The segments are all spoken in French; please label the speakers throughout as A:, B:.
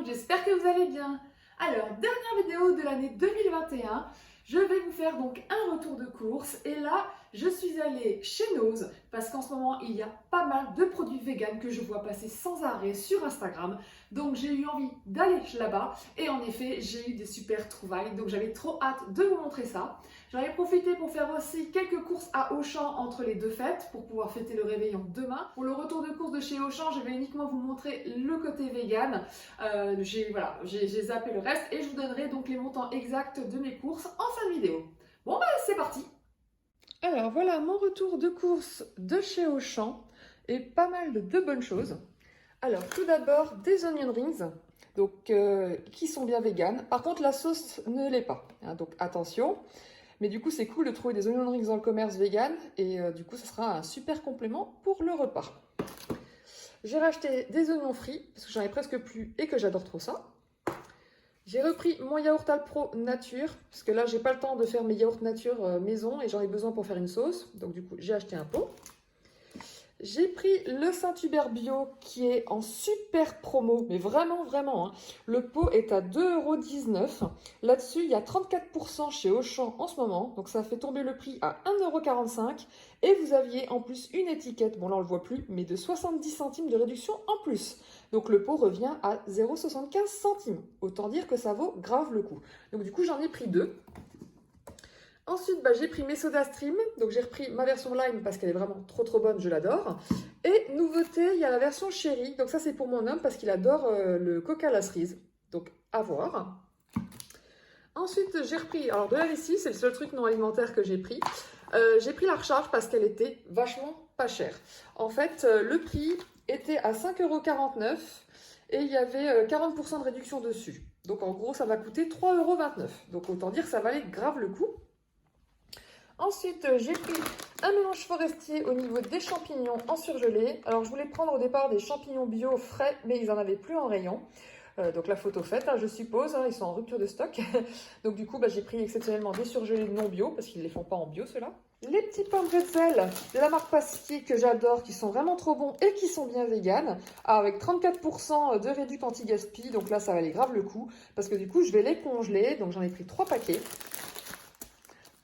A: J'espère que vous allez bien. Alors, dernière vidéo de l'année 2021, je vais vous faire donc un retour de course et là, je suis allée chez Nose parce qu'en ce moment, il y a pas mal de produits véganes que je vois passer sans arrêt sur Instagram. Donc, j'ai eu envie d'aller là-bas et en effet, j'ai eu des super trouvailles. Donc, j'avais trop hâte de vous montrer ça. J'en ai profité pour faire aussi quelques courses à Auchan entre les deux fêtes pour pouvoir fêter le réveillon demain. Pour le retour de course de chez Auchan, je vais uniquement vous montrer le côté vegan. J'ai zappé le reste et je vous donnerai donc les montants exacts de mes courses en fin de vidéo. Bon bah c'est parti! Alors voilà mon retour de course de chez Auchan et pas mal de bonnes choses. Alors tout d'abord des onion rings donc, qui sont bien véganes. Par contre la sauce ne l'est pas, hein, donc attention. Mais du coup c'est cool de trouver des onion rings dans le commerce vegan et du coup ça sera un super complément pour le repas. J'ai racheté des oignons frits parce que j'en ai presque plus et que j'adore trop ça. J'ai repris mon yaourt Alpro nature parce que là j'ai pas le temps de faire mes yaourts nature maison et j'en ai besoin pour faire une sauce. Donc du coup j'ai acheté un pot. J'ai pris le Saint-Hubert bio qui est en super promo, mais vraiment, vraiment. Hein. Le pot est à 2,19 €. Là-dessus, il y a 34% chez Auchan en ce moment. Donc ça fait tomber le prix à 1,45 €. Et vous aviez en plus une étiquette, bon là on ne le voit plus, mais de 70 centimes de réduction en plus. Donc le pot revient à 0,75 centimes. Autant dire que ça vaut grave le coup. Donc du coup j'en ai pris deux. Ensuite, j'ai pris mes SodaStream, donc j'ai repris ma version lime parce qu'elle est vraiment trop bonne, je l'adore. Et nouveauté, il y a la version chérie, donc ça c'est pour mon homme parce qu'il adore le coca à la cerise, donc à voir. Ensuite, j'ai repris, alors de la vessie, c'est le seul truc non alimentaire que j'ai pris la recharge parce qu'elle était vachement pas chère. En fait, le prix était à 5,49 € et il y avait 40% de réduction dessus. Donc en gros, ça m'a coûté 3,29 €. Donc autant dire que ça valait grave le coup. Ensuite, j'ai pris un mélange forestier au niveau des champignons en surgelé. Alors, je voulais prendre au départ des champignons bio frais, mais ils n'en avaient plus en rayon. Donc, la photo faite, hein, je suppose, hein, ils sont en rupture de stock. Donc, du coup, j'ai pris exceptionnellement des surgelés non bio, parce qu'ils ne les font pas en bio, ceux-là. Les petits pommes bretzel de la marque Pastier que j'adore, qui sont vraiment trop bons et qui sont bien véganes, avec 34% de réduc anti-gaspi. Donc là, ça valait grave le coup, parce que du coup, je vais les congeler. Donc, j'en ai pris 3 paquets.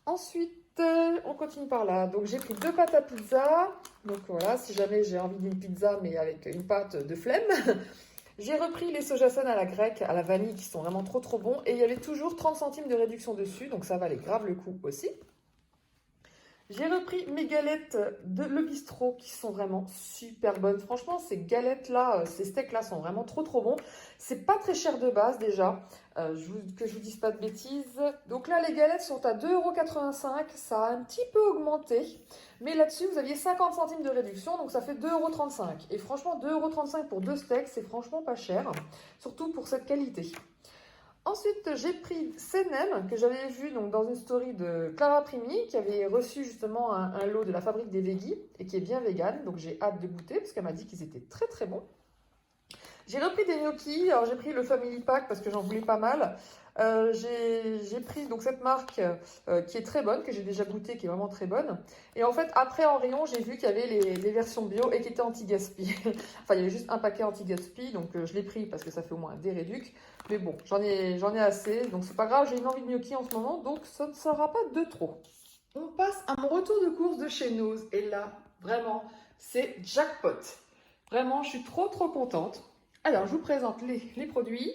A: Ensuite, on continue par là. Donc, j'ai pris 2 pâtes à pizza. Donc, voilà, si jamais j'ai envie d'une pizza, mais avec une pâte de flemme. J'ai repris les sojasan à la grecque, à la vanille, qui sont vraiment trop bons. Et il y avait toujours 30 centimes de réduction dessus. Donc, ça valait grave le coup aussi. J'ai repris mes galettes de Le Bistrot qui sont vraiment super bonnes. Franchement, ces galettes-là, ces steaks-là sont vraiment trop bons. C'est pas très cher de base déjà, que je vous dise pas de bêtises. Donc là, les galettes sont à 2,85 €. Ça a un petit peu augmenté. Mais là-dessus, vous aviez 50 centimes de réduction, donc ça fait 2,35 €. Et franchement, 2,35 € pour 2 steaks, c'est franchement pas cher. Surtout pour cette qualité. Ensuite, j'ai pris Senem, que j'avais vu donc, dans une story de Clara Primi, qui avait reçu justement un lot de la fabrique des Veggies et qui est bien vegan. Donc j'ai hâte de goûter parce qu'elle m'a dit qu'ils étaient très bons. J'ai repris des gnocchis. Alors j'ai pris le Family Pack parce que j'en voulais pas mal. J'ai pris donc cette marque qui est très bonne, que j'ai déjà goûtée, qui est vraiment très bonne. Et en fait, après en rayon, j'ai vu qu'il y avait les versions bio et qui étaient anti-gaspi. Enfin, il y avait juste un paquet anti-gaspi, donc je l'ai pris parce que ça fait au moins des réducs. Mais bon, j'en ai assez, donc c'est pas grave, j'ai une envie de gnocchi en ce moment, donc ça ne sera pas de trop. On passe à mon retour de course de chez Nose, et là, vraiment, c'est jackpot. Vraiment, je suis trop contente. Alors, je vous présente les produits.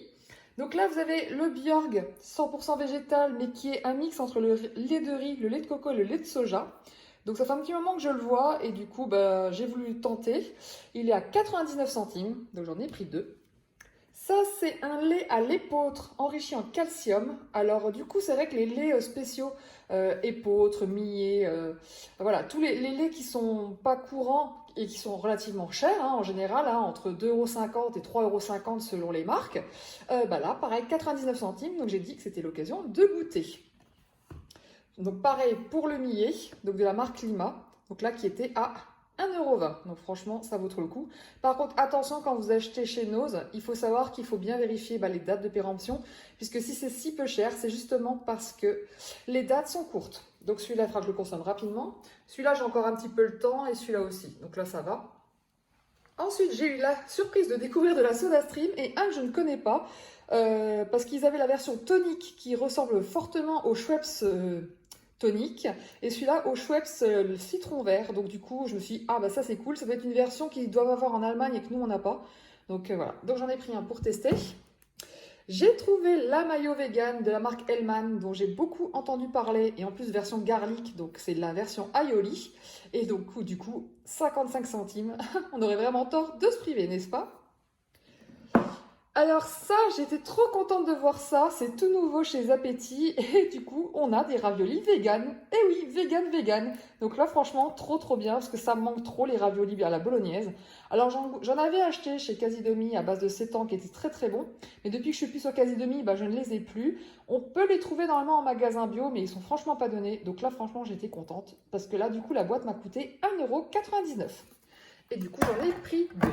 A: Donc là, vous avez le Bjorg 100% végétal, mais qui est un mix entre le lait de riz, le lait de coco et le lait de soja. Donc ça fait un petit moment que je le vois et du coup, j'ai voulu le tenter. Il est à 99 centimes, donc j'en ai pris 2. Ça, c'est un lait à l'épeautre enrichi en calcium. Alors, du coup, c'est vrai que les laits spéciaux, épeautre, millet, voilà, tous les laits qui sont pas courants
B: et qui sont relativement chers, hein, en général, hein, entre 2,50 € et 3,50 € selon les marques, bah là, pareil, 99 centimes, donc j'ai dit que c'était l'occasion de goûter. Donc pareil pour le millet, donc de la marque Lima, donc là qui était à 1,20 €. Donc franchement, ça vaut trop le coup. Par contre, attention quand vous achetez chez Noz, il faut savoir qu'il faut bien vérifier les dates de péremption, puisque si c'est si peu cher, c'est justement parce que les dates sont courtes. Donc celui-là, il faudra que je le consomme rapidement. Celui-là, j'ai encore un petit peu le temps, et celui-là aussi. Donc là, ça va. Ensuite, j'ai eu la surprise de découvrir de la SodaStream, et un que je ne connais pas, parce qu'ils avaient la version tonique qui ressemble fortement au Schweppes tonique, et celui-là au Schweppes le citron vert. Donc du coup, je me suis dit, ah bah ça c'est cool, ça doit être une version qu'ils doivent avoir en Allemagne et que nous on n'a pas. Donc voilà, donc j'en ai pris un pour tester. J'ai trouvé la mayo vegan de la marque Hellman, dont j'ai beaucoup entendu parler, et en plus version garlic, donc c'est la version aioli. Et donc du coup, 55 centimes, on aurait vraiment tort de se priver, n'est-ce pas? Alors ça, j'étais trop contente de voir ça, c'est tout nouveau chez Zapetti et du coup, on a des raviolis vegan. Eh oui, vegan. Donc là, franchement, trop bien parce que ça me manque trop les raviolis à la bolognaise. Alors j'en avais acheté chez Casidomi à base de sétan qui était très bon, mais depuis que je suis plus sur Casidomi, bah, je ne les ai plus. On peut les trouver normalement en magasin bio, mais ils sont franchement pas donnés. Donc là, franchement, j'étais contente parce que là, du coup, la boîte m'a coûté 1,99 €. Et du coup, j'en ai pris deux.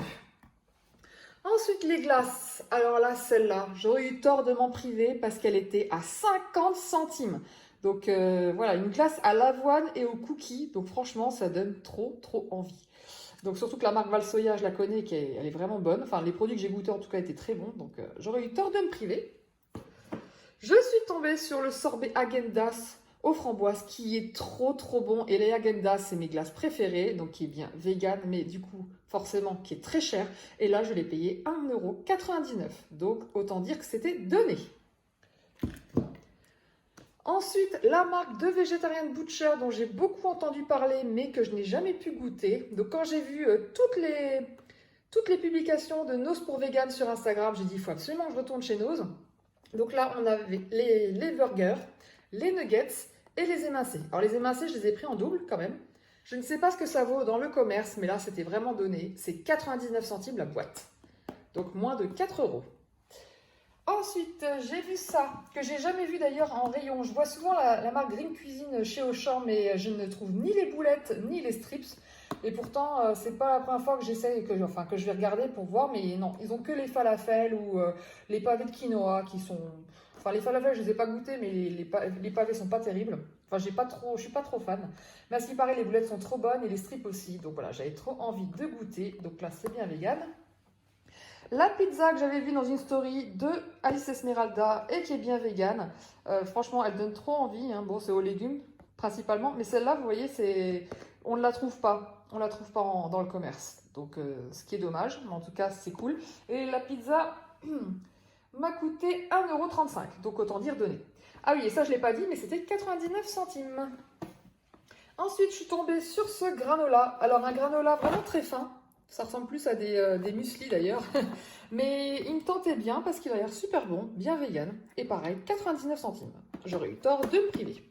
B: Ensuite, les glaces. Alors là, celle-là, j'aurais eu tort de m'en priver parce qu'elle était à 50 centimes. Donc voilà, une glace à l'avoine et au cookie. Donc franchement, ça donne trop envie. Donc surtout que la marque Valsoya, je la connais, elle est vraiment bonne. Enfin, les produits que j'ai goûtés en tout cas étaient très bons. Donc j'aurais eu tort de me priver. Je suis tombée sur le sorbet Häagen-Dazs aux framboises qui est trop bon. Et les Häagen-Dazs, c'est mes glaces préférées, donc qui est bien vegan, mais du coup, forcément, qui est très cher. Et là, je l'ai payé 1,99 €. Donc, autant dire que c'était donné. Ensuite, la marque de Vegetarian Butcher, dont j'ai beaucoup entendu parler, mais que je n'ai jamais pu goûter. Donc, quand j'ai vu toutes les publications de Noz pour Vegan sur Instagram, j'ai dit, il faut absolument que je retourne chez Noz. Donc là, on avait les burgers, les nuggets et les émincés. Alors les émincés, je les ai pris en double quand même. Je ne sais pas ce que ça vaut dans le commerce, mais là, c'était vraiment donné. C'est 99 centimes la boîte. Donc moins de 4 €. Ensuite, j'ai vu ça, que j'ai jamais vu d'ailleurs en rayon. Je vois souvent la marque Green Cuisine chez Auchan, mais je ne trouve ni les boulettes, ni les strips. Et pourtant, c'est pas la première fois que j'essaie, que je vais regarder pour voir, mais non, ils ont que les falafels ou les pavés de quinoa qui sont... Enfin, les falafels, je les ai pas goûtés, mais les pavés sont pas terribles. Enfin, je suis pas trop fan. Mais à ce qui paraît, les boulettes sont trop bonnes et les strips aussi. Donc voilà, j'avais trop envie de goûter. Donc là, c'est bien vegan. La pizza que j'avais vue dans une story de Alice Esmeralda et qui est bien vegan. Franchement, elle donne trop envie. Hein. Bon, c'est aux légumes principalement, mais celle-là, vous voyez, on ne la trouve pas. On ne la trouve pas dans le commerce. Donc, ce qui est dommage, mais en tout cas, c'est cool. Et la pizza m'a coûté 1,35 €. Donc, autant dire donné. Ah oui, et ça, je ne l'ai pas dit, mais c'était 99 centimes. Ensuite, je suis tombée sur ce granola. Alors, un granola vraiment très fin. Ça ressemble plus à des muesli d'ailleurs. Mais il me tentait bien parce qu'il a l'air super bon, bien vegan. Et pareil, 99 centimes. J'aurais eu tort de me priver.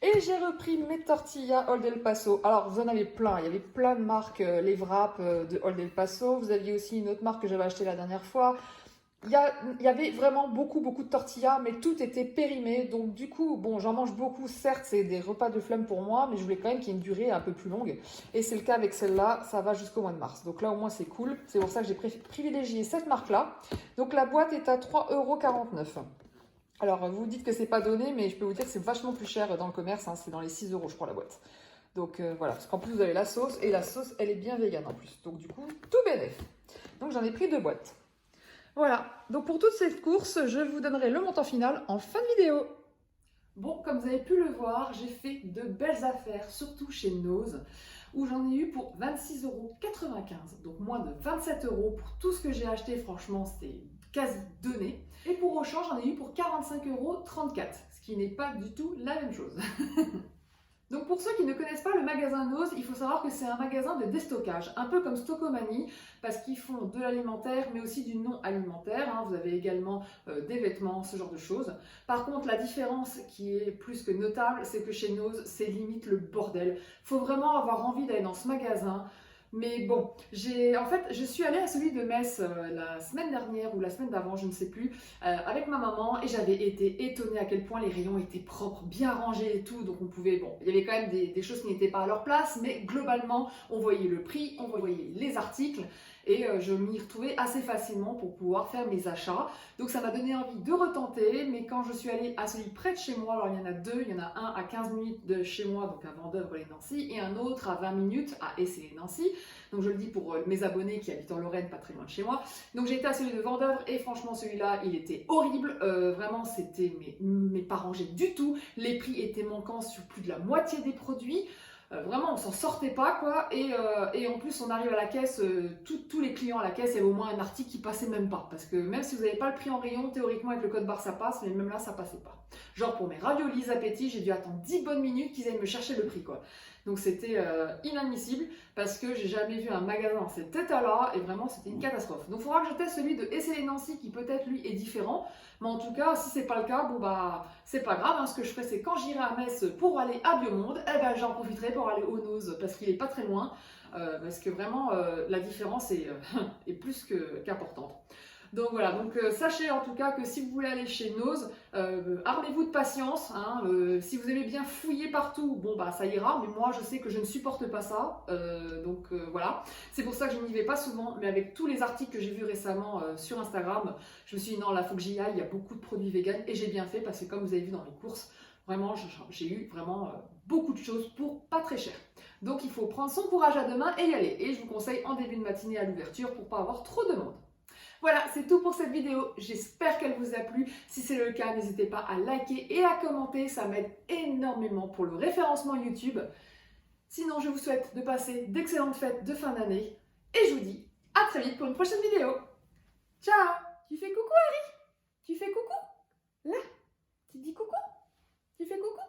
B: Et j'ai repris mes tortillas Old El Paso. Alors, vous en avez plein. Il y avait plein de marques, les wraps de Old El Paso. Vous aviez aussi une autre marque que j'avais achetée la dernière fois. Il y avait vraiment beaucoup de tortillas, mais tout était périmé. Donc du coup, bon, j'en mange beaucoup. Certes, c'est des repas de flemme pour moi, mais je voulais quand même qu'il y ait une durée un peu plus longue. Et c'est le cas avec celle-là, ça va jusqu'au mois de mars. Donc là, au moins, c'est cool. C'est pour ça que j'ai privilégié cette marque-là. Donc la boîte est à 3,49 €. Alors, vous dites que c'est pas donné, mais je peux vous dire que c'est vachement plus cher dans le commerce. Hein. C'est dans les 6 €, je crois, la boîte. Donc voilà, parce qu'en plus, vous avez la sauce. Et la sauce, elle est bien végane en plus. Donc du coup, tout bénef. Donc j'en ai pris 2 boîtes. Voilà, donc pour toute cette course, je vous donnerai le montant final en fin de vidéo.
A: Bon, comme vous avez pu le voir, j'ai fait de belles affaires, surtout chez Noz, où j'en ai eu pour 26,95 €, donc moins de 27 € pour tout ce que j'ai acheté. Franchement, c'était quasi donné. Et pour Auchan, j'en ai eu pour 45,34 €, ce qui n'est pas du tout la même chose. Donc pour ceux qui ne connaissent pas le magasin Noz, il faut savoir que c'est un magasin de déstockage, un peu comme Stockomanie, parce qu'ils font de l'alimentaire, mais aussi du non alimentaire. Hein. Vous avez également des vêtements, ce genre de choses. Par contre, la différence qui est plus que notable, c'est que chez Noz, c'est limite le bordel. Il faut vraiment avoir envie d'aller dans ce magasin. Mais bon, en fait, je suis allée à celui de Metz la semaine dernière ou la semaine d'avant, je ne sais plus, avec ma maman et j'avais été étonnée à quel point les rayons étaient propres, bien rangés et tout. Donc on pouvait, bon, il y avait quand même des choses qui n'étaient pas à leur place, mais globalement, on voyait le prix, on voyait les articles et je m'y retrouvais assez facilement pour pouvoir faire mes achats. Donc ça m'a donné envie de retenter, mais quand je suis allée à celui près de chez moi, alors il y en a deux, il y en a un à 15 minutes de chez moi, donc à Vendeuvre-les-Nancy, et un autre à 20 minutes à Essey-les-Nancy. Donc je le dis pour mes abonnés qui habitent en Lorraine, pas très loin de chez moi. Donc j'ai été à celui de Vendeuvre et franchement celui-là, il était horrible. Vraiment, c'était mais pas rangé du tout. Les prix étaient manquants sur plus de la moitié des produits. Vraiment, on s'en sortait pas, quoi. Et en plus, on arrive à la caisse, tous les clients à la caisse, il y avait au moins un article qui passait même pas. Parce que même si vous n'avez pas le prix en rayon, théoriquement, avec le code barre, ça passe, mais même là, ça passait pas. Genre, pour mes raviolis appétit, j'ai dû attendre 10 bonnes minutes qu'ils aillent me chercher le prix, quoi. Donc, c'était inadmissible parce que j'ai jamais vu un magasin dans cet état-là et vraiment, c'était une catastrophe. Donc, il faudra que je teste celui de Essey-les-Nancy qui, peut-être, lui, est différent. Mais en tout cas, si c'est pas le cas, bon bah c'est pas grave. Hein. Ce que je ferai, c'est quand j'irai à Metz pour aller à Biomonde, eh ben j'en profiterai pour aller au Nose parce qu'il est pas très loin. Parce que vraiment la différence est plus qu'importante. Donc voilà, donc sachez en tout cas que si vous voulez aller chez Nose, armez-vous de patience. Hein, si vous aimez bien fouiller partout, bon bah ça ira, mais moi je sais que je ne supporte pas ça. Donc voilà, c'est pour ça que je n'y vais pas souvent, mais avec tous les articles que j'ai vus récemment sur Instagram, je me suis dit non, là faut que j'y aille, il y a beaucoup de produits vegan et j'ai bien fait parce que comme vous avez vu dans mes courses, vraiment j'ai eu vraiment beaucoup de choses pour pas très cher. Donc il faut prendre son courage à deux mains et y aller. Et je vous conseille en début de matinée à l'ouverture pour pas avoir trop de monde. Voilà, c'est tout pour cette vidéo. J'espère qu'elle vous a plu. Si c'est le cas, n'hésitez pas à liker et à commenter. Ça m'aide énormément pour le référencement YouTube. Sinon, je vous souhaite de passer d'excellentes fêtes de fin d'année. Et je vous dis à très vite pour une prochaine vidéo. Ciao! Tu fais coucou, Harry? Tu fais coucou? Là? Tu dis coucou? Tu fais coucou?